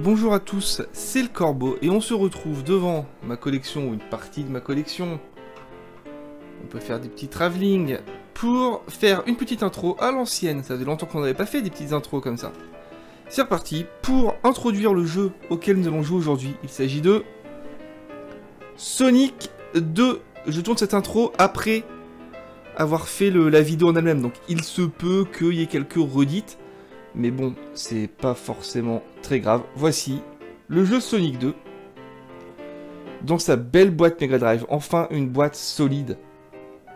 Bonjour à tous, c'est le Corbeau et on se retrouve devant ma collection ou une partie de ma collection. On peut faire des petits travelling pour faire une petite intro à l'ancienne. Ça faisait longtemps qu'on n'avait pas fait des petites intros comme ça. C'est reparti pour introduire le jeu auquel nous allons jouer aujourd'hui. Il s'agit de Sonic 2. Je tourne cette intro après avoir fait la vidéo en elle-même, donc il se peut qu'il y ait quelques redites. Mais bon, c'est pas forcément très grave. Voici le jeu Sonic 2. Dans sa belle boîte Mega Drive. Enfin, une boîte solide.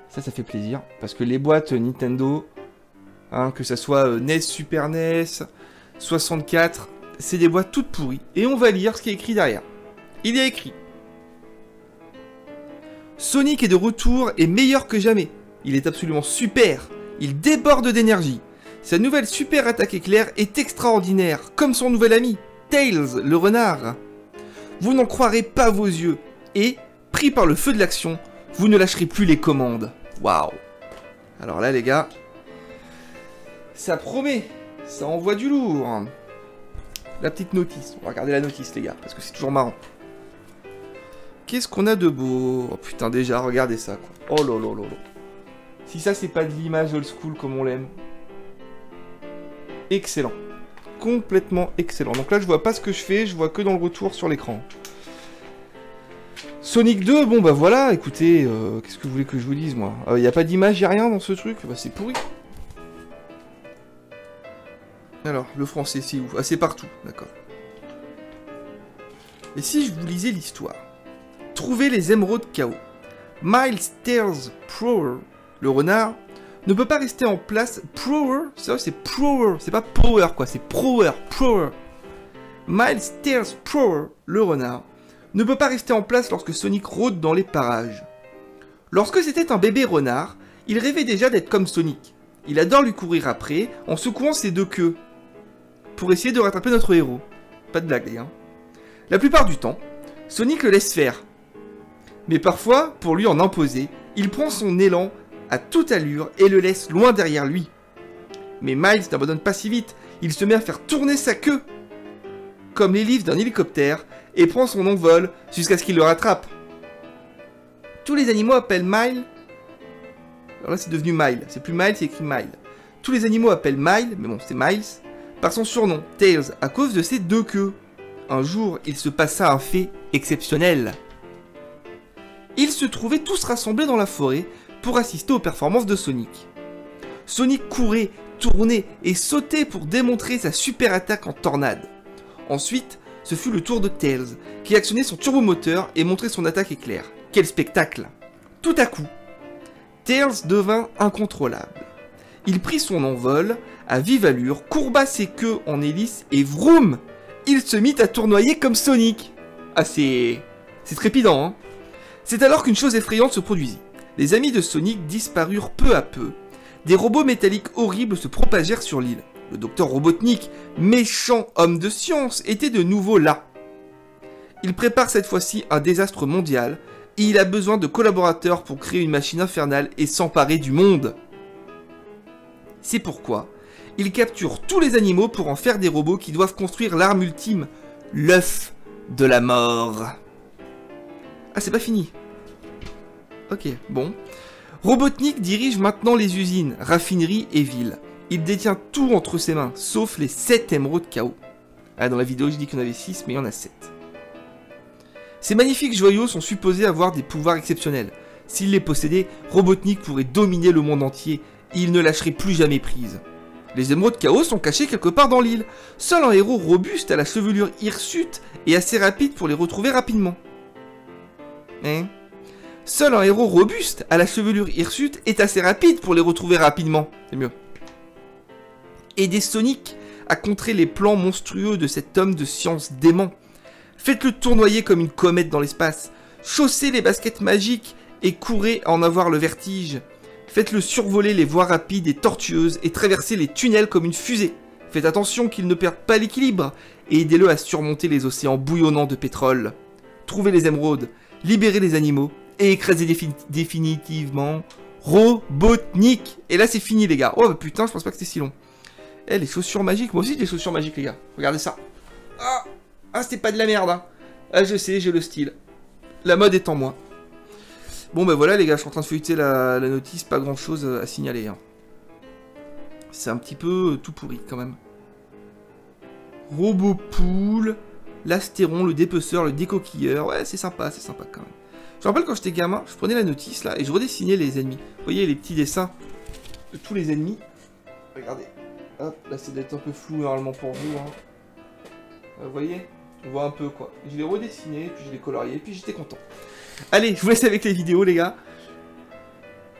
Ça fait plaisir. Parce que les boîtes Nintendo, que ça soit NES, Super NES, 64, c'est des boîtes toutes pourries. Et on va lire ce qui est écrit derrière. Il y a écrit: Sonic est de retour et meilleur que jamais. Il est absolument super. Il déborde d'énergie. Sa nouvelle super attaque éclair est extraordinaire, comme son nouvel ami, Tails, le renard. Vous n'en croirez pas vos yeux, et, pris par le feu de l'action, vous ne lâcherez plus les commandes. Waouh. Alors là, les gars, ça promet, ça envoie du lourd. La petite notice, on va regarder la notice, les gars, parce que c'est toujours marrant. Qu'est-ce qu'on a de beau? Oh putain, déjà, regardez ça, quoi. Oh lolo. Si ça, c'est pas de l'image old school comme on l'aime. Excellent. Complètement excellent. Donc là, je vois pas ce que je fais, je vois que dans le retour sur l'écran. Sonic 2, bon bah voilà, écoutez, qu'est-ce que vous voulez que je vous dise, moi? Y a pas d'image, y a rien dans ce truc? Bah c'est pourri. Alors, le français, c'est où? Ah, c'est partout, d'accord. Et si je vous lisais l'histoire? Trouvez les émeraudes chaos. Miles Tails Prower, le renard, ne peut pas rester en place. Prower, c'est Prower, c'est pas Power quoi, c'est Prower. Miles Tails Prower, le renard, ne peut pas rester en place lorsque Sonic rôde dans les parages. Lorsque c'était un bébé renard, il rêvait déjà d'être comme Sonic. Il adore lui courir après, en secouant ses deux queues, pour essayer de rattraper notre héros. Pas de blague, les gars. La plupart du temps, Sonic le laisse faire. Mais parfois, pour lui en imposer, il prend son élan à toute allure et le laisse loin derrière lui. Mais Miles n'abandonne pas si vite, il se met à faire tourner sa queue, comme l'hélice d'un hélicoptère, et prend son envol jusqu'à ce qu'il le rattrape. Tous les animaux appellent Miles... Alors là c'est devenu Miles, c'est plus Miles, c'est écrit Miles. Tous les animaux appellent Miles, mais bon c'est Miles, par son surnom, Tails, à cause de ses deux queues. Un jour, il se passa un fait exceptionnel. Ils se trouvaient tous rassemblés dans la forêt pour assister aux performances de Sonic. Sonic courait, tournait et sautait pour démontrer sa super attaque en tornade. Ensuite, ce fut le tour de Tails, qui actionnait son turbomoteur et montrait son attaque éclair. Quel spectacle! Tout à coup, Tails devint incontrôlable. Il prit son envol, à vive allure, courba ses queues en hélice et vroom! Il se mit à tournoyer comme Sonic. Ah c'est trépidant, hein. C'est alors qu'une chose effrayante se produisit. Les amis de Sonic disparurent peu à peu. Des robots métalliques horribles se propagèrent sur l'île. Le docteur Robotnik, méchant homme de science, était de nouveau là. Il prépare cette fois-ci un désastre mondial, et il a besoin de collaborateurs pour créer une machine infernale et s'emparer du monde. C'est pourquoi il capture tous les animaux pour en faire des robots qui doivent construire l'arme ultime, l'œuf de la mort. Ah, c'est pas fini. Ok, bon. Robotnik dirige maintenant les usines, raffineries et villes. Il détient tout entre ses mains, sauf les 7 émeraudes chaos. Ah, dans la vidéo, je dis qu'il y en avait 6, mais il y en a 7. Ces magnifiques joyaux sont supposés avoir des pouvoirs exceptionnels. S'il les possédait, Robotnik pourrait dominer le monde entier, et il ne lâcherait plus jamais prise. Les émeraudes chaos sont cachées quelque part dans l'île. Seul un héros robuste à la chevelure hirsute est assez rapide pour les retrouver rapidement. Hein? Seul un héros robuste à la chevelure hirsute est assez rapide pour les retrouver rapidement. C'est mieux. Aidez Sonic à contrer les plans monstrueux de cet homme de science dément. Faites-le tournoyer comme une comète dans l'espace. Chaussez les baskets magiques et courez à en avoir le vertige. Faites-le survoler les voies rapides et tortueuses et traverser les tunnels comme une fusée. Faites attention qu'il ne perde pas l'équilibre et aidez-le à surmonter les océans bouillonnants de pétrole. Trouvez les émeraudes, libérez les animaux et écrasez définitivement Robotnik. Et là c'est fini les gars. Oh bah putain, je pense pas que c'était si long. Eh, les chaussures magiques, moi aussi j'ai des chaussures magiques les gars. Regardez ça. Ah, Ah, c'est pas de la merde, hein. Ah, je sais, j'ai le style. La mode est en moi. Bon, bah voilà, les gars, je suis en train de feuilleter la notice, pas grand-chose à signaler. Hein. C'est un petit peu tout pourri, quand même. Robopool, l'astéron, le dépeceur, le décoquilleur. Ouais, c'est sympa quand même. Je me rappelle quand j'étais gamin, je prenais la notice, là, et je redessinais les ennemis. Vous voyez, les petits dessins de tous les ennemis. Regardez. Hop, là, c'est d'être un peu flou, normalement, pour vous. Hein. Vous voyez? On voit un peu, quoi. Je l'ai redessiné, puis je l'ai colorié, puis j'étais content. Allez, je vous laisse avec les vidéos, les gars.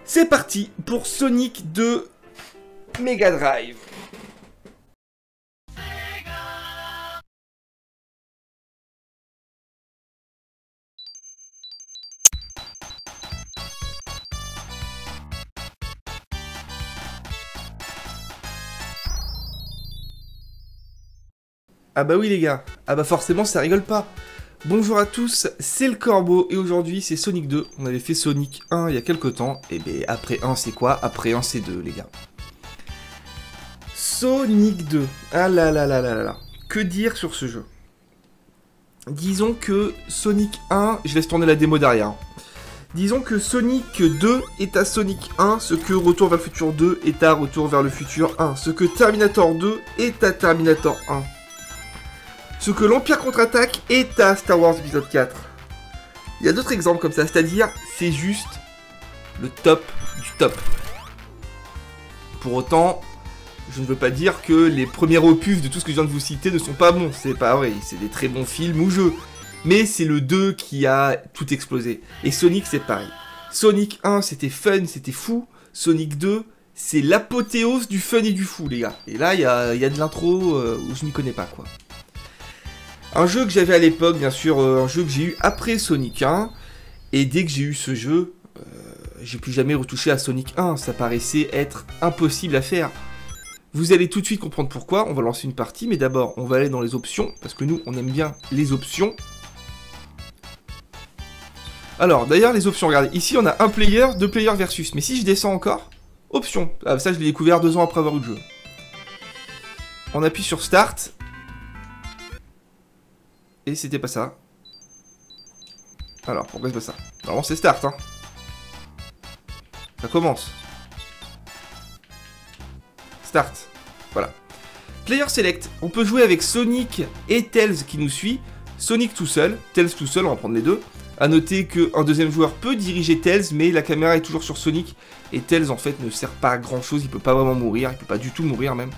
C'est parti pour Sonic 2 Mega Drive. Ah bah oui les gars, ah bah forcément ça rigole pas. Bonjour à tous, c'est le Corbeau et aujourd'hui c'est Sonic 2. On avait fait Sonic 1 il y a quelques temps, et ben après 1 c'est quoi? Après 1 c'est 2 les gars. Sonic 2, ah là là là là là là. Que dire sur ce jeu? Disons que Sonic 1, je laisse tourner la démo derrière. Disons que Sonic 2 est à Sonic 1, ce que Retour vers le futur 2 est à Retour vers le futur 1, ce que Terminator 2 est à Terminator 1. Ce que l'Empire contre-attaque est à Star Wars épisode 4. Il y a d'autres exemples comme ça, c'est-à-dire, c'est juste le top du top. Pour autant, je ne veux pas dire que les premiers opus de tout ce que je viens de vous citer ne sont pas bons, c'est pas vrai, c'est des très bons films ou jeux. Mais c'est le 2 qui a tout explosé. Et Sonic, c'est pareil. Sonic 1, c'était fun, c'était fou. Sonic 2, c'est l'apothéose du fun et du fou, les gars. Et là, il y a de l'intro où je m'y connais pas, quoi. Un jeu que j'avais à l'époque, bien sûr, un jeu que j'ai eu après Sonic 1, et dès que j'ai eu ce jeu, j'ai plus jamais retouché à Sonic 1, ça paraissait être impossible à faire. Vous allez tout de suite comprendre pourquoi, on va lancer une partie, mais d'abord, on va aller dans les options, parce que nous, on aime bien les options. Alors, d'ailleurs, les options, regardez, ici, on a un player, 2 players versus, mais si je descends encore, options, ah, ça, je l'ai découvert 2 ans après avoir eu le jeu. On appuie sur Start. Et c'était pas ça. Alors, pourquoi c'est pas ça? Normalement, c'est Start, hein. Ça commence. Start. Voilà. Player Select. On peut jouer avec Sonic et Tails qui nous suit. Sonic tout seul. Tails tout seul, on va prendre les deux. A noter qu'un deuxième joueur peut diriger Tails, mais la caméra est toujours sur Sonic. Et Tails, en fait, ne sert pas à grand chose. Il peut pas vraiment mourir. Il peut pas du tout mourir, même.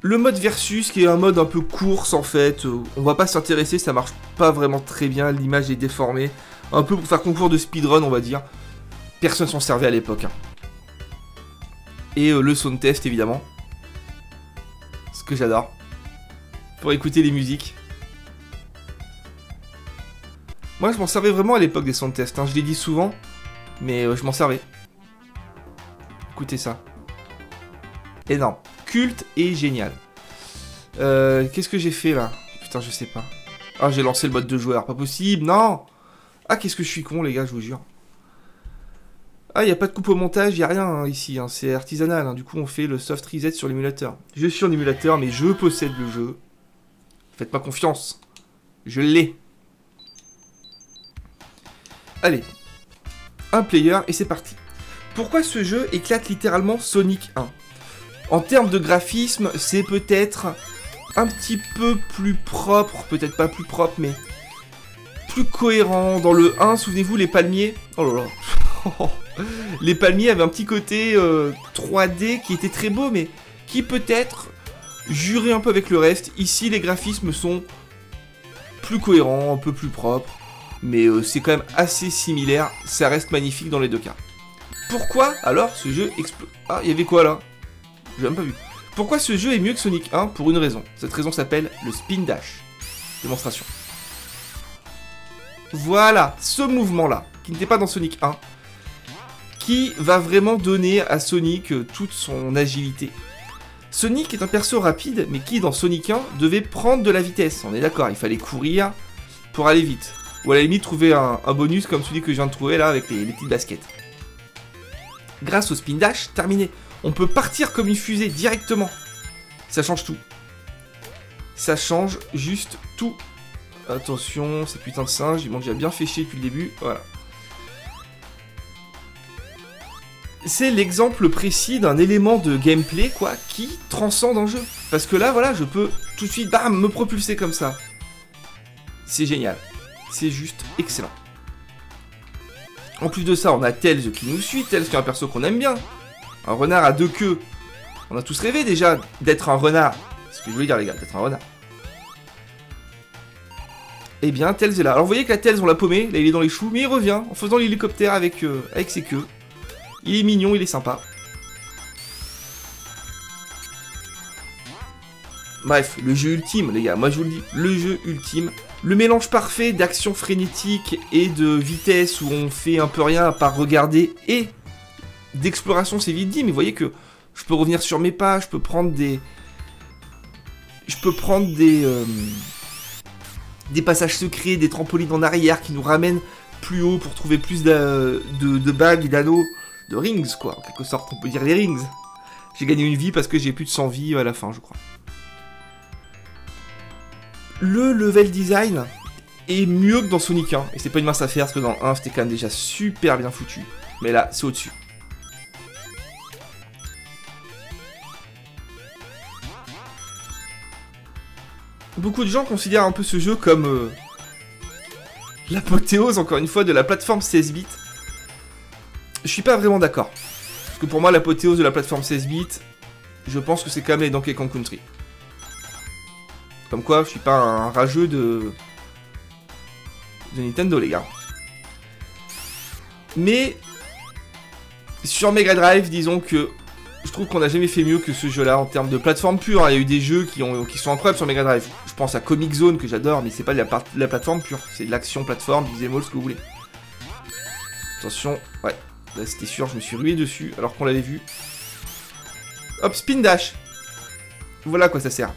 Le mode versus, qui est un mode un peu course en fait, on va pas s'intéresser, ça marche pas vraiment très bien, l'image est déformée, un peu pour faire concours de speedrun on va dire. Personne s'en servait à l'époque. Hein. Et le sound test évidemment, ce que j'adore, pour écouter les musiques. Moi je m'en servais vraiment à l'époque des sound tests, hein. Je l'ai dit souvent, mais je m'en servais. Écoutez ça. Énorme. Culte et génial. Qu'est-ce que j'ai fait là? Putain, je sais pas. Ah, j'ai lancé le mode de joueur. Pas possible, non. Ah, qu'est-ce que je suis con, les gars, je vous jure. Ah, il n'y a pas de coupe au montage, il n'y a rien hein, ici. Hein, c'est artisanal. Hein, du coup, on fait le soft reset sur l'émulateur. Je suis en émulateur, mais je possède le jeu. Faites-moi confiance. Je l'ai. Allez. Un player et c'est parti. Pourquoi ce jeu éclate littéralement Sonic 1? En termes de graphisme, c'est peut-être un petit peu plus propre, peut-être pas plus propre, mais plus cohérent. Dans le 1, souvenez-vous, les palmiers... Oh là là. Les palmiers avaient un petit côté 3D qui était très beau, mais qui peut-être jurait un peu avec le reste. Ici, les graphismes sont plus cohérents, un peu plus propres, mais c'est quand même assez similaire. Ça reste magnifique dans les deux cas. Pourquoi alors ce jeu explose? Ah, il y avait quoi là? J'ai même pas vu. Pourquoi ce jeu est mieux que Sonic 1? Pour une raison. Cette raison s'appelle le Spin Dash. Démonstration. Voilà, ce mouvement-là, qui n'était pas dans Sonic 1, qui va vraiment donner à Sonic toute son agilité. Sonic est un perso rapide, mais qui, dans Sonic 1, devait prendre de la vitesse. On est d'accord, il fallait courir pour aller vite. Ou à la limite, trouver un bonus comme celui que je viens de trouver là, avec les petites baskets. Grâce au Spin Dash, terminé. On peut partir comme une fusée directement. Ça change tout. Ça change juste tout. Attention, ces putains de singes, ils m'ont déjà bien fait chier depuis le début. Voilà. C'est l'exemple précis d'un élément de gameplay, quoi, qui transcende un jeu. Parce que là, voilà, je peux tout de suite, bam, me propulser comme ça. C'est génial. C'est juste excellent. En plus de ça, on a Tails qui nous suit. Tails qui est un perso qu'on aime bien. Un renard à deux queues. On a tous rêvé déjà d'être un renard. C'est ce que je voulais dire, les gars, d'être un renard. Eh bien, Tails est là. Alors, vous voyez que la Tails, on l'a paumé. Là, il est dans les choux. Mais il revient en faisant l'hélicoptère avec ses queues. Il est mignon, il est sympa. Bref, le jeu ultime, les gars. Moi, je vous le dis, le jeu ultime. Le mélange parfait d'action frénétique et de vitesse où on fait un peu rien à part regarder et d'exploration, c'est vite dit. Mais vous voyez que je peux revenir sur mes pas, je peux prendre des... des passages secrets, des trampolines en arrière qui nous ramènent plus haut pour trouver plus de bagues, d'anneaux, de rings, quoi. En quelque sorte, on peut dire les rings. J'ai gagné une vie parce que j'ai plus de 100 vies à la fin, je crois. Le level design est mieux que dans Sonic 1. Et c'est pas une mince affaire parce que dans 1, c'était quand même déjà super bien foutu. Mais là, c'est au-dessus. Beaucoup de gens considèrent un peu ce jeu comme l'apothéose, encore une fois, de la plateforme 16 bits. Je suis pas vraiment d'accord. Parce que pour moi, l'apothéose de la plateforme 16 bits, je pense que c'est quand même les Donkey Kong Country. Comme quoi, je suis pas un rageux de Nintendo, les gars. Mais sur Mega Drive, disons que je trouve qu'on n'a jamais fait mieux que ce jeu-là en termes de plateforme pure. Il y a eu des jeux qui sont incroyables sur Mega Drive. Je pense à Comic Zone que j'adore, mais c'est pas de la plateforme pure. C'est de l'action plateforme, beat'em all, ce que vous voulez. Attention, ouais, là c'était sûr, je me suis rué dessus alors qu'on l'avait vu. Hop, spin dash. Voilà à quoi ça sert.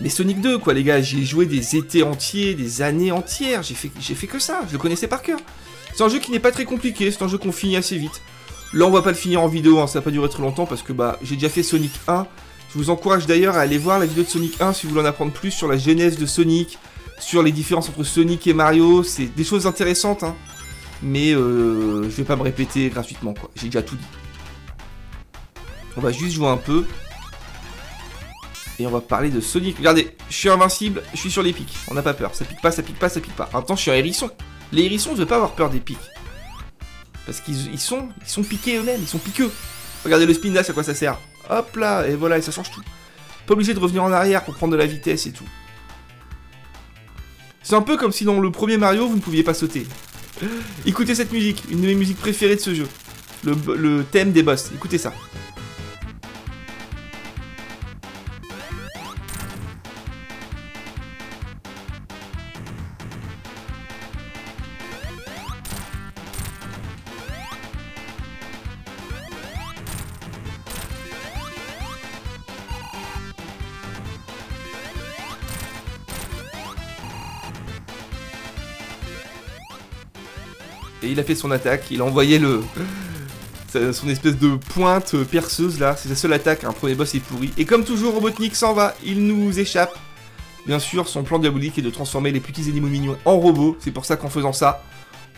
Mais Sonic 2, quoi, les gars, j'y ai joué des étés entiers, des années entières, j'ai fait que ça, je le connaissais par cœur. C'est un jeu qui n'est pas très compliqué, c'est un jeu qu'on finit assez vite. Là, on va pas le finir en vidéo, hein, ça va pas durer très longtemps, parce que, bah, j'ai déjà fait Sonic 1. Je vous encourage d'ailleurs à aller voir la vidéo de Sonic 1 si vous voulez en apprendre plus sur la genèse de Sonic, sur les différences entre Sonic et Mario, c'est des choses intéressantes, hein. Mais, je vais pas me répéter gratuitement, quoi, j'ai déjà tout dit. On va juste jouer un peu. Et on va parler de Sonic. Regardez, je suis invincible, je suis sur les pics. On n'a pas peur, ça pique pas, ça pique pas, ça pique pas. En même temps, je suis un hérisson. Les hérissons ne veulent pas avoir peur des pics. Parce qu'ils sont piqués eux-mêmes, ils sont piqueux. Regardez le spin dash, à quoi ça sert. Hop là, et voilà, et ça change tout. Pas obligé de revenir en arrière pour prendre de la vitesse et tout. C'est un peu comme si dans le premier Mario, vous ne pouviez pas sauter. Écoutez cette musique, une de mes musiques préférées de ce jeu. Le thème des boss, écoutez ça. Et il a fait son attaque, il a envoyé son espèce de pointe perceuse là, c'est sa seule attaque, un premier boss est pourri. Et comme toujours, Robotnik s'en va, il nous échappe. Bien sûr, son plan diabolique est de transformer les petits animaux mignons en robots, c'est pour ça qu'en faisant ça,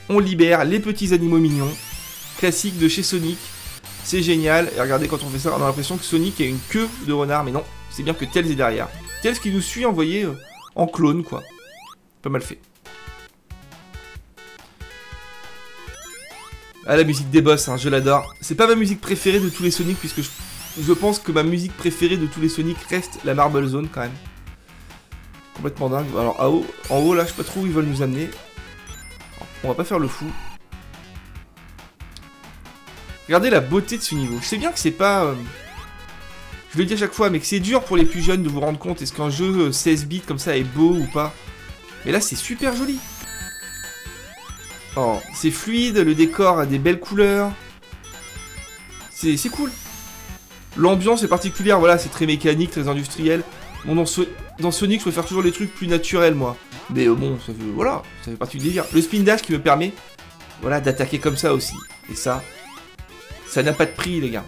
on libère les petits animaux mignons, classique de chez Sonic. C'est génial, et regardez quand on fait ça, on a l'impression que Sonic a une queue de renard, mais non, c'est bien que Tails est derrière. Tails qui nous suit envoyé en clone, quoi. Pas mal fait. Ah, la musique des boss, hein, je l'adore. C'est pas ma musique préférée de tous les Sonic, puisque je pense que ma musique préférée de tous les Sonic reste la Marble Zone, quand même. Complètement dingue. Alors, en haut, là, je sais pas trop où ils veulent nous amener. On va pas faire le fou. Regardez la beauté de ce niveau. Je sais bien que c'est pas... je le dis à chaque fois, mais que c'est dur pour les plus jeunes de vous rendre compte. Est-ce qu'un jeu 16 bits comme ça est beau ou pas? Mais là, c'est super joli. Oh, c'est fluide, le décor a des belles couleurs. C'est cool. L'ambiance est particulière, voilà, c'est très mécanique, très industriel. Bon, dans Sonic, je préfère toujours les trucs plus naturels, moi. Mais bon, voilà, ça fait partie du délire. Le spin dash qui me permet, voilà, d'attaquer comme ça aussi. Et ça n'a pas de prix, les gars.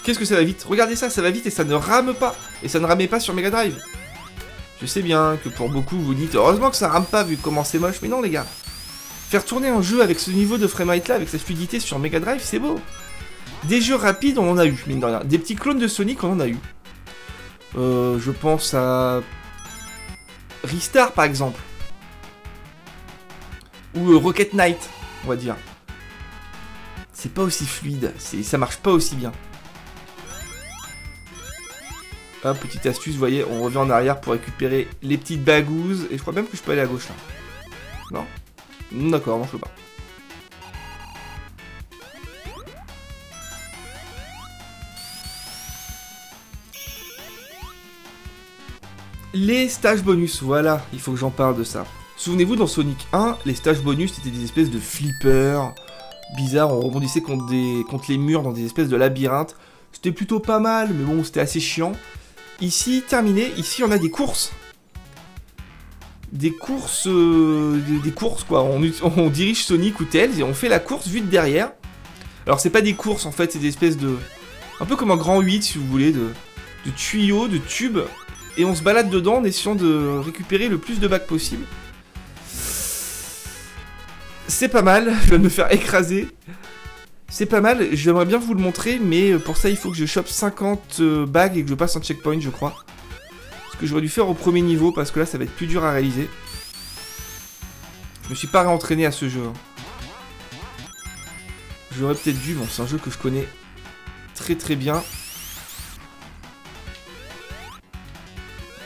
Qu'est-ce que ça va vite? Regardez ça, ça va vite et ça ne rame pas. Et ça ne ramait pas sur Mega Drive. Je sais bien que pour beaucoup, vous dites, heureusement que ça rame pas vu comment c'est moche. Mais non, les gars. Faire tourner un jeu avec ce niveau de framerate là, avec cette fluidité sur Mega Drive, c'est beau. Des jeux rapides, on en a eu, mine de rien. Des petits clones de Sonic, on en a eu. Je pense à... Ristar, par exemple. Ou Rocket Knight, on va dire. C'est pas aussi fluide, ça marche pas aussi bien. Hop, petite astuce, vous voyez, on revient en arrière pour récupérer les petites bagouses. Et je crois même que je peux aller à gauche, là. Non? D'accord, non, je peux pas. Les stages bonus, voilà, il faut que j'en parle de ça. Souvenez-vous, dans Sonic 1, les stages bonus, c'était des espèces de flippers bizarres, on rebondissait contre les murs dans des espèces de labyrinthes. C'était plutôt pas mal, mais bon, c'était assez chiant. Ici, terminé, ici on a des courses. Des courses quoi, on dirige Sonic ou Tails et on fait la course vue de derrière. Alors c'est pas des courses en fait, c'est des espèces de... Un peu comme un grand 8 si vous voulez, de tuyaux, de tubes. Et on se balade dedans en essayant de récupérer le plus de bacs possible. C'est pas mal, je viens de me faire écraser. C'est pas mal, j'aimerais bien vous le montrer, mais pour ça il faut que je chope 50 bagues et que je passe un checkpoint, je crois. Ce que j'aurais dû faire au premier niveau, parce que là ça va être plus dur à réaliser. Je me suis pas réentraîné à ce jeu. J'aurais peut-être dû, bon c'est un jeu que je connais très très bien.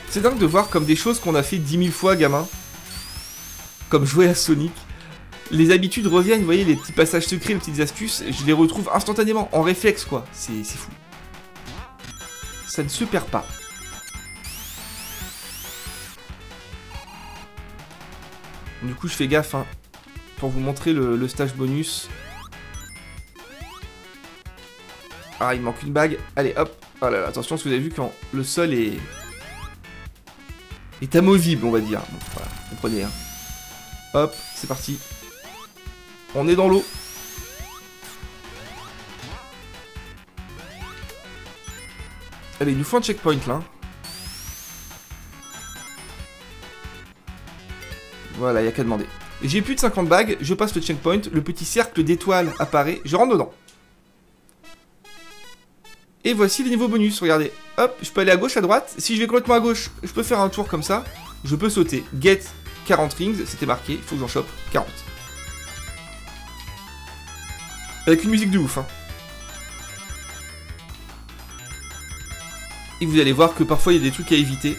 C'est dingue de voir comme des choses qu'on a fait 10 000 fois gamin. Comme jouer à Sonic. Les habitudes reviennent, vous voyez, les petits passages secrets, les petites astuces, je les retrouve instantanément, en réflexe quoi. C'est fou. Ça ne se perd pas. Du coup je fais gaffe hein, pour vous montrer le stage bonus. Ah il manque une bague, allez hop. Oh là là, attention parce que vous avez vu quand le sol est amovible on va dire. Bon, voilà, comprenez hein. Hop, c'est parti. On est dans l'eau. Allez, il nous faut un checkpoint là. Voilà, il n'y a qu'à demander. J'ai plus de 50 bagues, je passe le checkpoint, le petit cercle d'étoiles apparaît, je rentre dedans. Et voici les niveaux bonus, regardez. Hop, je peux aller à gauche, à droite. Si je vais complètement à gauche, je peux faire un tour comme ça. Je peux sauter. Get 40 rings, c'était marqué, il faut que j'en chope 40. Avec une musique de ouf, hein. Et vous allez voir que parfois il y a des trucs à éviter.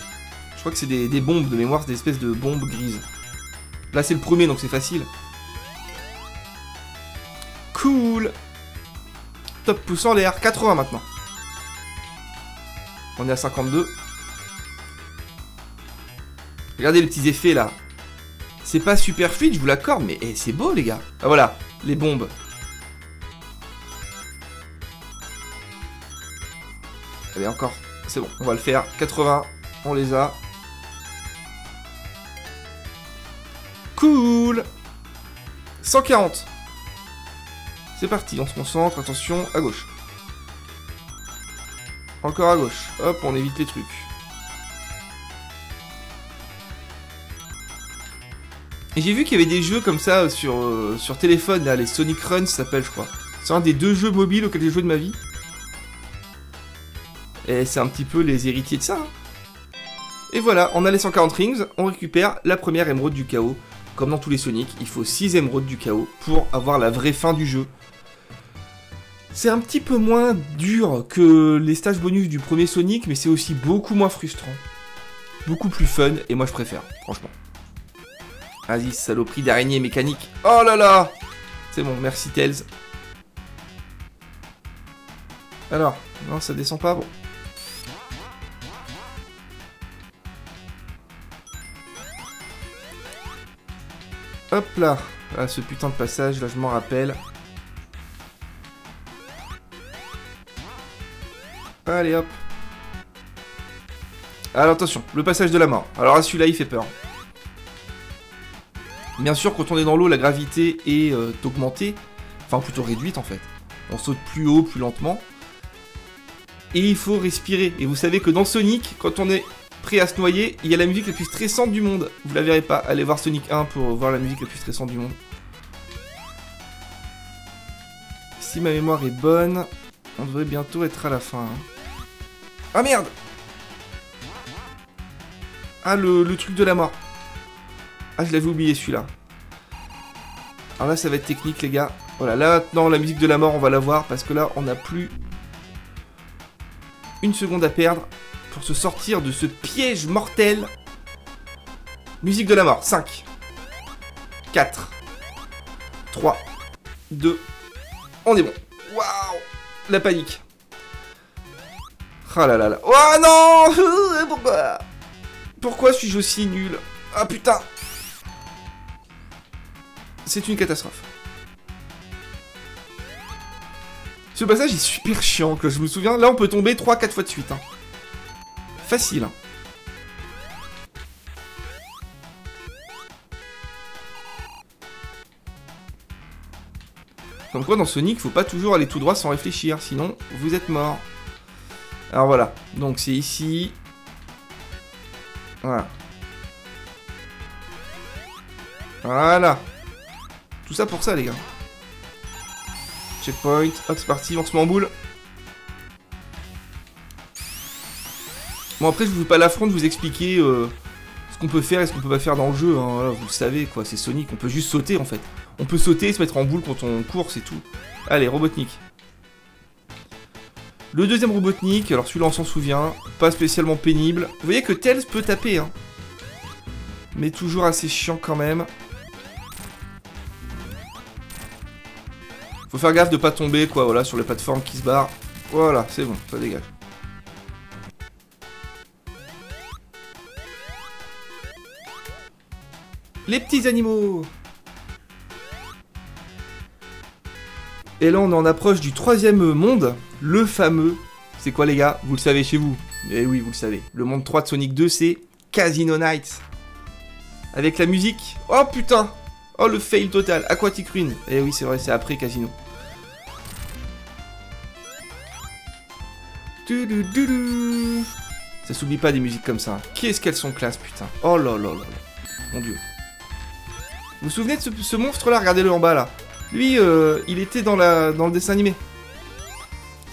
Je crois que c'est des bombes de mémoire, c'est des espèces de bombes grises. Là c'est le premier donc c'est facile. Cool. Top pouce en l'air, 80 maintenant. On est à 52. Regardez les petits effets là. C'est pas super fluide, je vous l'accorde, mais c'est beau les gars. Ah voilà, les bombes. Allez encore, c'est bon, on va le faire. 80, on les a. Cool. 140. C'est parti, on se concentre, attention, à gauche. Encore à gauche, hop, on évite les trucs. Et j'ai vu qu'il y avait des jeux comme ça sur téléphone, là, les Sonic Run, ça s'appelle, je crois. C'est un des 2 jeux mobiles auxquels j'ai joué de ma vie. Et c'est un petit peu les héritiers de ça. Hein. Et voilà, on a les 140 rings, on récupère la première émeraude du chaos. Comme dans tous les Sonic, il faut 6 émeraudes du chaos pour avoir la vraie fin du jeu. C'est un petit peu moins dur que les stages bonus du premier Sonic, mais c'est aussi beaucoup moins frustrant. Beaucoup plus fun, et moi je préfère, franchement. Vas-y, saloperie d'araignée mécanique. Oh là là! C'est bon, merci Tails. Alors, non, ça descend pas, bon. Hop là. Ah, ce putain de passage, là, je m'en rappelle. Allez, hop. Alors, attention, le passage de la mort. Alors là, celui-là, il fait peur. Bien sûr, quand on est dans l'eau, la gravité est augmentée. Enfin, plutôt réduite, en fait. On saute plus haut, plus lentement. et il faut respirer. Et vous savez que dans Sonic, quand on est prêt à se noyer, il y a la musique la plus stressante du monde. Vous la verrez pas, allez voir Sonic 1 pour voir la musique la plus stressante du monde. Si ma mémoire est bonne, on devrait bientôt être à la fin. Hein. Ah merde! Ah, le truc de la mort. Ah, je l'avais oublié celui-là. Alors là, ça va être technique, les gars. Voilà, là, maintenant, la musique de la mort, on va la voir, parce que là, on n'a plus une seconde à perdre pour se sortir de ce piège mortel. Musique de la mort. 5, 4, 3, 2, on est bon. Waouh! La panique. Ah là là là. Oh non! Pourquoi suis-je aussi nul? Ah putain! C'est une catastrophe. Ce passage est super chiant, que je me souviens. Là, on peut tomber 3-4 fois de suite. Hein. Facile. Hein. Comme quoi, dans Sonic, faut pas toujours aller tout droit sans réfléchir. Sinon, vous êtes mort. Alors voilà. Donc, c'est ici. Voilà. Voilà. Tout ça pour ça, les gars. Checkpoint. Hop, c'est parti. On se met en boule. Bon, après, je vous fais pas l'affront de vous expliquer ce qu'on peut faire et ce qu'on peut pas faire dans le jeu. Hein. Voilà, vous le savez, quoi. C'est Sonic. On peut juste sauter, en fait. On peut sauter et se mettre en boule quand on court, c'est tout. Allez, Robotnik. Le deuxième Robotnik, alors celui-là on s'en souvient, pas spécialement pénible. Vous voyez que Tails peut taper, hein. Mais toujours assez chiant quand même. Faut faire gaffe de pas tomber, quoi, voilà, sur les plateformes qui se barrent. Voilà, c'est bon, ça dégage. Les petits animaux. Et là, on en approche du troisième monde, le fameux... C'est quoi, les gars? Vous le savez chez vous. Eh oui, vous le savez. Le monde 3 de Sonic 2, c'est Casino Nights. Avec la musique... Oh, putain! Oh, le fail total. Aquatic Ruin. Eh oui, c'est vrai, c'est après Casino. Ça s'oublie pas des musiques comme ça. Qu'est-ce qu'elles sont classe, putain. Oh là là là là. Mon dieu. Vous vous souvenez de ce monstre-là? Regardez-le en bas, là. Lui, il était dans le dessin animé.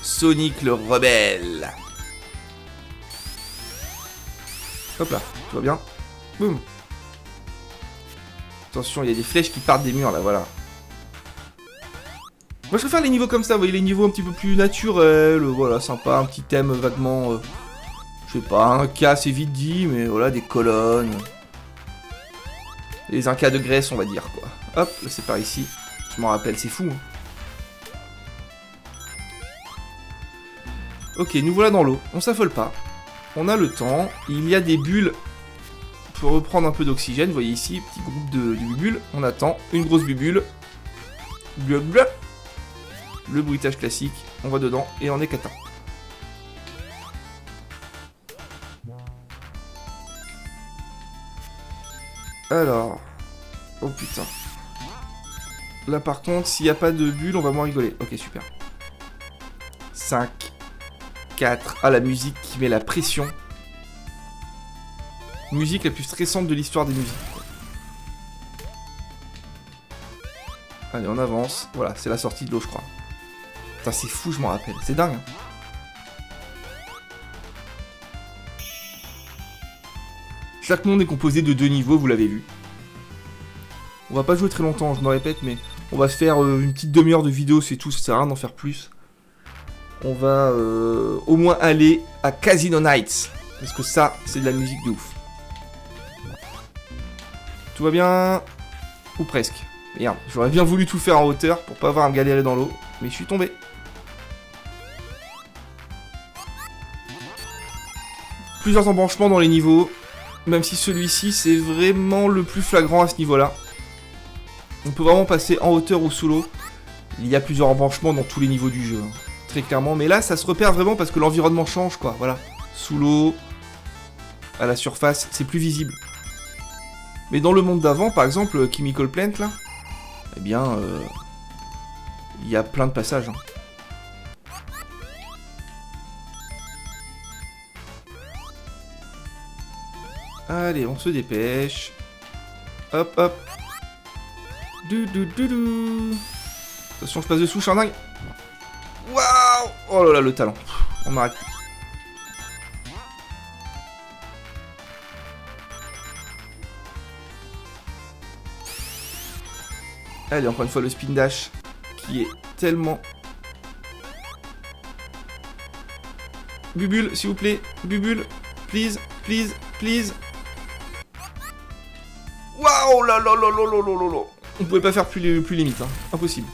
Sonic le rebelle. Hop là, tout va bien. Boum. Attention, il y a des flèches qui partent des murs, là, voilà. Moi, je préfère les niveaux comme ça, vous voyez, les niveaux un petit peu plus naturels, voilà, sympa, un petit thème vaguement... je sais pas, un cas, c'est vite dit, mais voilà, des colonnes. Les Incas de Grèce, on va dire, quoi. Hop, là, c'est par ici. Je m'en rappelle, c'est fou. Hein. Ok, nous voilà dans l'eau. On s'affole pas. On a le temps. Il y a des bulles pour reprendre un peu d'oxygène. Vous voyez ici, petit groupe de bulles. On attend. Une grosse bubule. Bleu, bleu. Le bruitage classique. On va dedans et on est qu'à temps. Alors. Oh putain. Là par contre, s'il n'y a pas de bulle, on va moins rigoler. Ok, super. 5, 4. Ah, la musique qui met la pression. Musique la plus stressante de l'histoire des musiques. Allez, on avance. Voilà, c'est la sortie de l'eau, je crois. Putain, c'est fou, je m'en rappelle. C'est dingue. Hein. Chaque monde est composé de 2 niveaux, vous l'avez vu. On va pas jouer très longtemps, je me répète, mais on va se faire une petite demi-heure de vidéo, c'est tout, ça sert à rien d'en faire plus. On va au moins aller à Casino Nights, parce que ça, c'est de la musique de ouf. Tout va bien? Ou presque. Merde, j'aurais bien voulu tout faire en hauteur pour pas avoir à me galérer dans l'eau, mais je suis tombé. Plusieurs embranchements dans les niveaux, même si celui-ci, c'est vraiment le plus flagrant à ce niveau-là. On peut vraiment passer en hauteur ou sous l'eau. Il y a plusieurs embranchements dans tous les niveaux du jeu, hein, très clairement. Mais là, ça se repère vraiment parce que l'environnement change, quoi. Voilà, sous l'eau, à la surface, c'est plus visible. Mais dans le monde d'avant, par exemple, Chemical Plant, là, eh bien, il y a plein de passages. Hein. Allez, on se dépêche. Hop, hop. Attention, je passe dessous, je suis en dingue. Waouh! Oh là là, le talent. On m'arrête plus. Allez, encore une fois, le spin dash qui est tellement... Bubule, s'il vous plaît. Bubule. Please, please, please. Waouh là là là là là là là. On pouvait pas faire plus limite, hein. Impossible.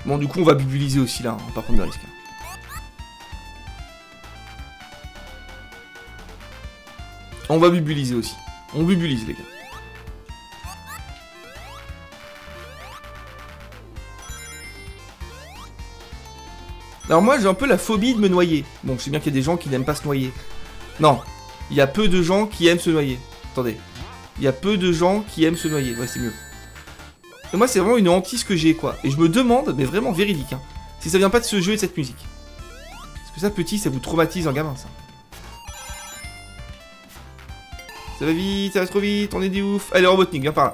Bon, du coup, on va bubuliser aussi, là. On va pas prendre de risques. On va bubuliser aussi. On bubulise, les gars. Alors moi, j'ai un peu la phobie de me noyer. Bon, je sais bien qu'il y a des gens qui n'aiment pas se noyer. Non, il y a peu de gens qui aiment se noyer. Attendez. Il y a peu de gens qui aiment se noyer. Ouais, c'est mieux. Et moi, c'est vraiment une hantise que j'ai, quoi. Et je me demande, mais vraiment véridique, hein, si ça vient pas de ce jeu et de cette musique. Parce que ça, petit, ça vous traumatise en gamin, ça. Ça va vite, ça va trop vite, on est des ouf. Allez, Robotnik, viens par là.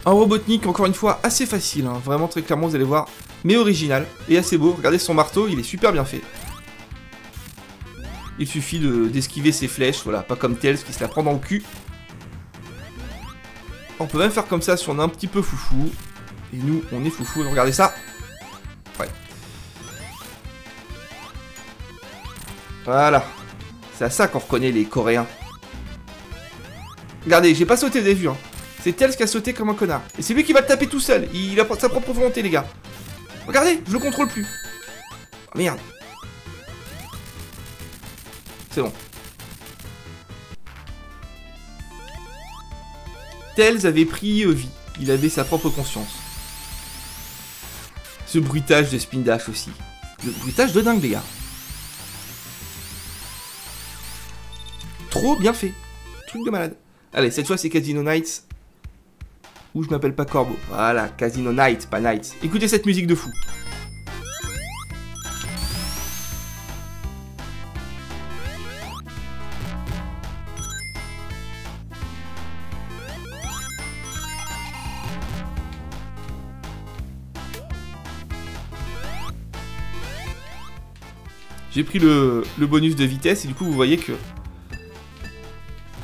Un Robotnik, encore une fois, assez facile, hein. Vraiment, très clairement, vous allez voir. Mais original, et assez beau. Regardez son marteau, il est super bien fait. Il suffit d'esquiver ses flèches, voilà, pas comme Tails qui se la prend dans le cul. On peut même faire comme ça si on est un petit peu foufou. Et nous, on est foufou, regardez ça. Ouais. Voilà. C'est à ça qu'on reconnaît les Coréens. Regardez, j'ai pas sauté, vous avez vu, hein. C'est Tails qui a sauté comme un connard. Et c'est lui qui va le taper tout seul. Il a sa propre volonté, les gars. Regardez, je le contrôle plus. Oh, merde. C'est bon. Tails avait pris vie. Il avait sa propre conscience. Ce bruitage de Spin Dash aussi. Le bruitage de dingue, les gars. Trop bien fait. Truc de malade. Allez, cette fois, c'est Casino Nights. Ou je m'appelle pas Corbeau. Voilà, Casino Night, pas Night. Écoutez cette musique de fou. J'ai pris le bonus de vitesse et du coup vous voyez que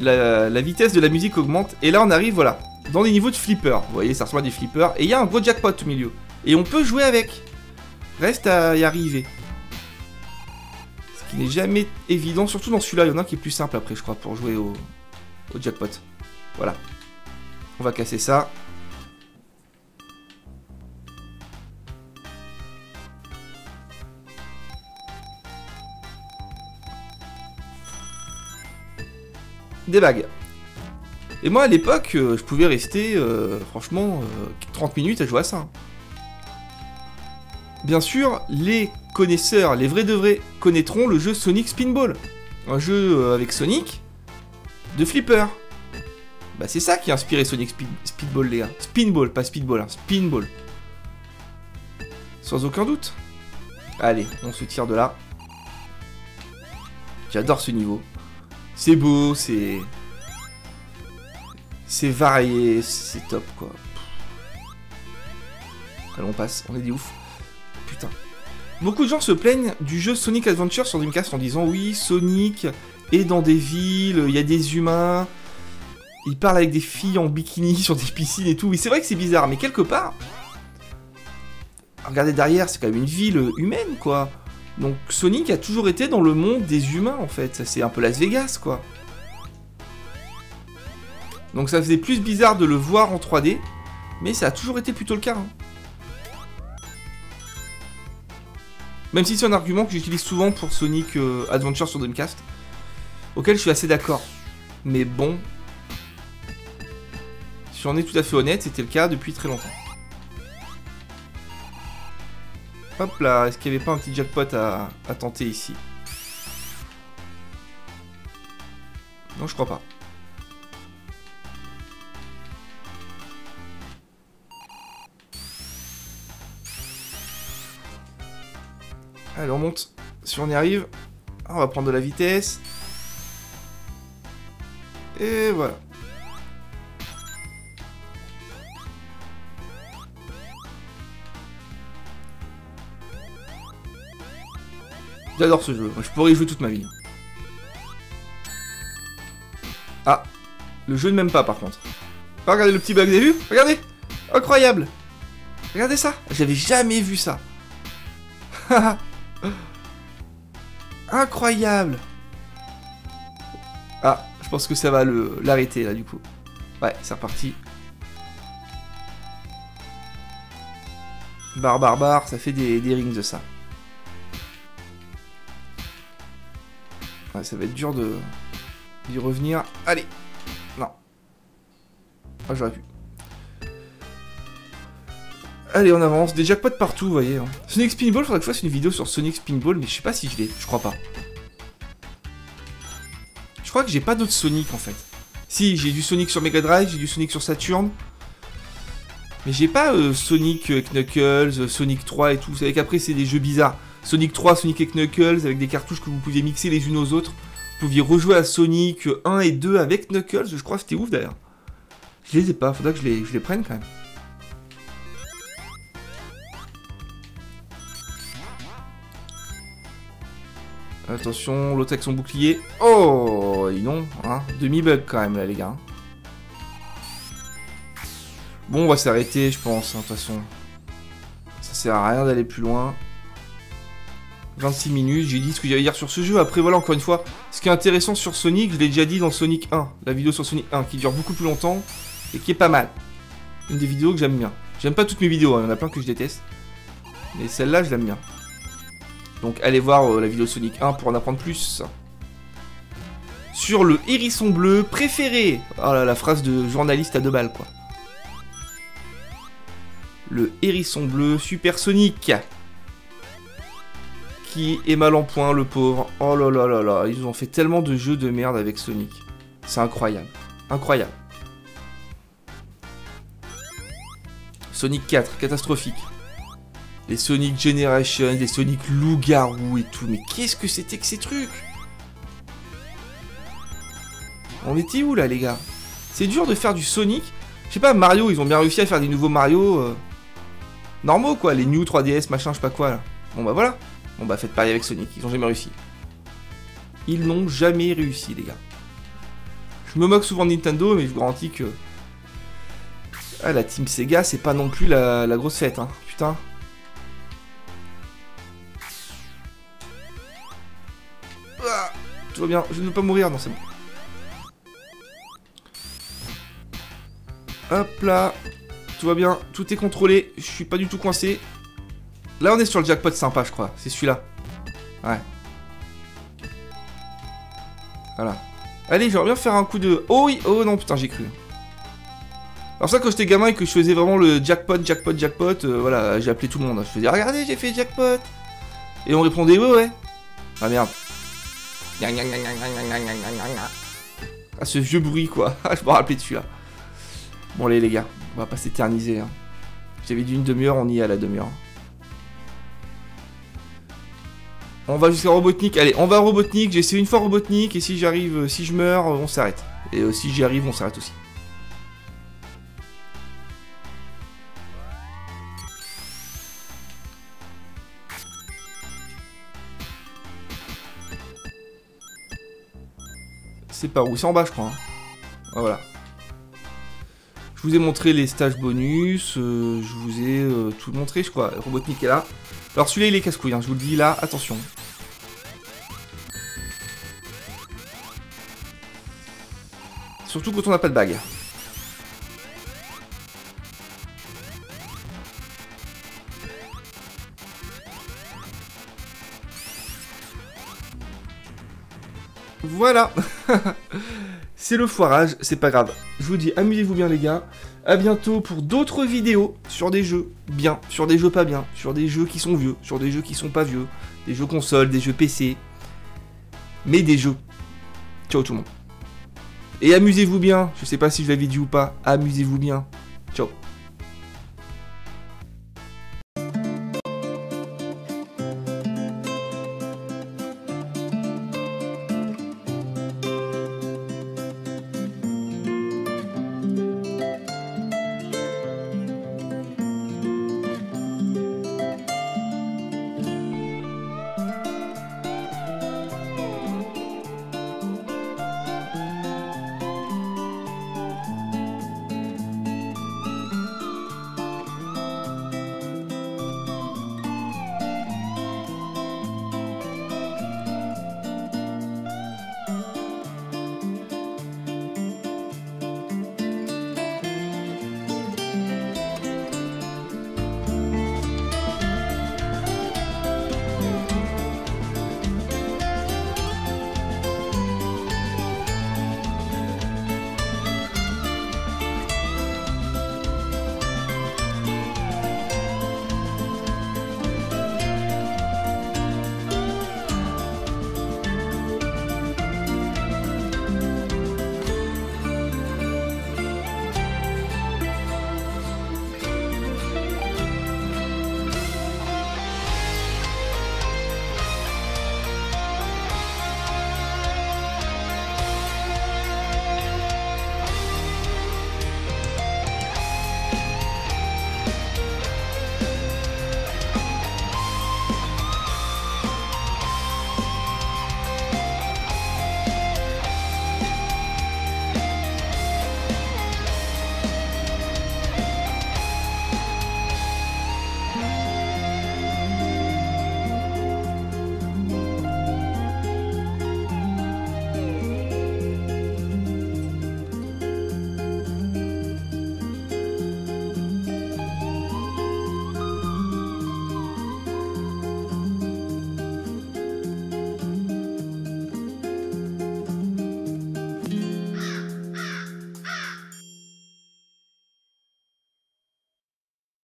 la vitesse de la musique augmente. Et là on arrive, voilà, dans des niveaux de flipper. Vous voyez, ça ressemble à des flippers. Et il y a un gros jackpot au milieu. Et on peut jouer avec. Reste à y arriver. Ce qui n'est jamais évident. Surtout dans celui-là, il y en a un qui est plus simple après, je crois, pour jouer au jackpot. Voilà. On va casser ça. Des bagues. Et moi à l'époque, je pouvais rester, franchement, 30 minutes à jouer à ça. Hein. Bien sûr, les connaisseurs, les vrais de vrais, connaîtront le jeu Sonic Spinball. Un jeu avec Sonic de flipper. Bah c'est ça qui a inspiré Sonic Speedball, les gars. Spinball, pas Speedball, hein, Spinball. Sans aucun doute. Allez, on se tire de là. J'adore ce niveau. C'est beau, c'est varié, c'est top, quoi. Allez, on passe, on est des ouf. Putain. Beaucoup de gens se plaignent du jeu Sonic Adventure sur Dreamcast en disant oui, Sonic est dans des villes, il y a des humains, il parle avec des filles en bikini sur des piscines et tout. Oui, c'est vrai que c'est bizarre, mais quelque part, regardez derrière, c'est quand même une ville humaine, quoi. Donc Sonic a toujours été dans le monde des humains, en fait. C'est un peu Las Vegas, quoi. Donc ça faisait plus bizarre de le voir en 3D, mais ça a toujours été plutôt le cas. Hein. Même si c'est un argument que j'utilise souvent pour Sonic Adventure sur Dreamcast, auquel je suis assez d'accord. Mais bon, si on est tout à fait honnête, c'était le cas depuis très longtemps. Hop là, est-ce qu'il n'y avait pas un petit jackpot à tenter ici? Non, je crois pas. Allez, on monte. Si on y arrive. On va prendre de la vitesse. Et voilà. J'adore ce jeu. Je pourrais y jouer toute ma vie. Ah. Le jeu ne m'aime pas par contre. Ah, regardez le petit bug, vous avez vu? Regardez. Incroyable. Regardez ça. J'avais jamais vu ça. Incroyable. Ah, je pense que ça va l'arrêter là du coup. Ouais, c'est reparti. Barre, ça fait des rings de ça. Ouais, ça va être dur d'y revenir. Allez. Non. Ah, j'aurais pu. Allez, on avance. Des jackpots partout, vous voyez. Hein. Sonic Spinball, faudrait que je fasse une vidéo sur Sonic Spinball, mais je sais pas si je l'ai. Je crois pas. Je crois que j'ai pas d'autres Sonic, en fait. Si, j'ai du Sonic sur Mega Drive, j'ai du Sonic sur Saturn. Mais j'ai pas Sonic avec Knuckles, Sonic 3 et tout. Vous savez qu'après, c'est des jeux bizarres. Sonic 3, Sonic et Knuckles, avec des cartouches que vous pouviez mixer les unes aux autres. Vous pouviez rejouer à Sonic 1 et 2 avec Knuckles. Je crois que c'était ouf, d'ailleurs. Je les ai pas, faudra que je les prenne, quand même. Attention, l'autre avec son bouclier. Oh, non, hein. Demi-bug quand même là, les gars. Bon, on va s'arrêter, je pense, hein, de toute façon. Ça sert à rien d'aller plus loin. 26 minutes, j'ai dit ce que j'allais dire sur ce jeu. Après, voilà, encore une fois, ce qui est intéressant sur Sonic, je l'ai déjà dit dans Sonic 1. La vidéo sur Sonic 1, qui dure beaucoup plus longtemps et qui est pas mal. Une des vidéos que j'aime bien. J'aime pas toutes mes vidéos, hein, il y en a plein que je déteste. Mais celle-là, je l'aime bien. Donc allez voir la vidéo Sonic 1 pour en apprendre plus. Sur le hérisson bleu préféré. Oh là, la phrase de journaliste à 2 balles, quoi. Le hérisson bleu Super Sonic. Qui est mal en point, le pauvre. Oh là là là là, ils ont fait tellement de jeux de merde avec Sonic. C'est incroyable. Incroyable. Sonic 4, catastrophique. Les Sonic Generations, les Sonic Loup-Garou et tout. Mais qu'est-ce que c'était que ces trucs? On était où là, les gars? C'est dur de faire du Sonic. Je sais pas, Mario, ils ont bien réussi à faire des nouveaux Mario normaux, quoi. Les New 3DS, machin, je sais pas quoi, là. Bon, bah voilà. Bon, bah faites pareil avec Sonic. Ils ont jamais réussi. Ils n'ont jamais réussi, les gars. Je me moque souvent de Nintendo, mais je vous garantis que... Ah, la Team Sega, c'est pas non plus la grosse fête, hein. Putain. Tout va bien, je ne veux pas mourir, non c'est bon. Hop là, tout va bien, tout est contrôlé, je suis pas du tout coincé. Là on est sur le jackpot sympa je crois, c'est celui-là. Ouais. Voilà. Allez, j'aimerais bien faire un coup de... Oh oui, oh non putain j'ai cru. Alors ça quand j'étais gamin et que je faisais vraiment le jackpot, voilà, j'ai appelé tout le monde. Je faisais regardez j'ai fait jackpot. Et on répondait ouais. Ah merde. Ah ce vieux bruit quoi, je me rappelais dessus là. Bon allez les gars, on va pas s'éterniser hein. J'avais dit une demi-heure, on y est à la demi-heure. On va jusqu'à Robotnik, allez on va à Robotnik, j'ai essayé une fois Robotnik et si j'arrive, si je meurs, on s'arrête. Et si j'y arrive, on s'arrête aussi. C'est par où? C'est en bas, je crois. Hein. Ah, voilà. Je vous ai montré les stages bonus. Je vous ai tout montré, je crois. Robotnik est là. Alors, celui-là, il est casse-couille. Hein, je vous le dis là, attention. Surtout quand on n'a pas de bague. Voilà. C'est le foirage, c'est pas grave. Je vous dis, amusez-vous bien les gars. A bientôt pour d'autres vidéos sur des jeux bien, sur des jeux pas bien, sur des jeux qui sont vieux, sur des jeux qui sont pas vieux, des jeux consoles, des jeux PC. Mais des jeux. Ciao tout le monde. Et amusez-vous bien, je sais pas si je l'avais dit ou pas, amusez-vous bien.